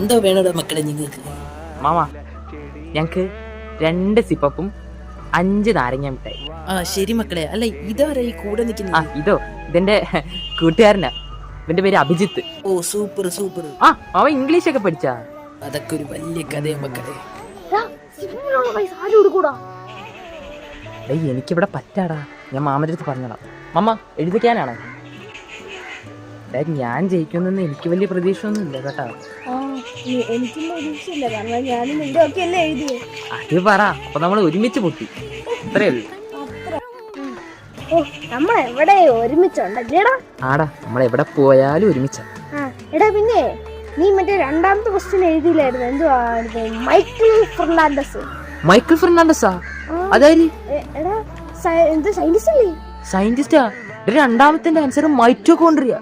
എന്തോ വേണോടോ മക്കളെ നിങ്ങൾക്ക്? മാമ ഞങ്ങക്ക് 2 സിപ്പപ്പും 5 നാരങ്ങ മിഠായി. ശരി മക്കളെ. അല്ല, ഇതാരാ ഈ കൂടെ നിൽക്കുന്നത്? ഇതെന്റെ കൂട്ടുകാരനാ. ഇവന്റെ പേര് അഭിജിത്ത്. ഓ, സൂപ്പർ സൂപ്പർ. അവൻ ഇംഗ്ലീഷ് ഒക്കെ പഠിച്ചാ. അതൊക്കെ ഒരു വലിയ കഥയാ മക്കളെ. എനിക്കിവിടെ പറ്റാടാ. ഞാൻ മാമന്റെ അടുത്ത് പറഞ്ഞടാ. മാമ എഴുതിക്കാനാണോ? ഞാൻ ജയിക്കുന്നെന്ന് എനിക്ക് വലിയ പ്രതീക്ഷ ഒന്നും ഇല്ല കേട്ടാ. അത് പറ. അപ്പൊ നമ്മൾ ഒരുമിച്ച് പൊട്ടി. അത്രയല്ലേ? നമ്മളെവിടെ ഒരുമിച്ചുണ്ടല്ലേടാ? ആടാ, നമ്മളെവിടെ പോയാലും ഒരുമിച്ചാ. എടാ, പിന്നെ നീ മറ്റേ രണ്ടാമത്തെ ക്വസ്റ്റ്യൻ എഴുതിയില്ലായിരുന്നു? എന്തുവാ? മൈക്കിൾ ഫെർണാണ്ടസാ? അതായത് എടാ, എന്ത് സയന്റിസ്റ്റ് അല്ലേ? സയന്റിസ്റ്റാ. രണ്ടാമത്തെ ആൻസർ മൈറ്റോകോൺട്രിയ.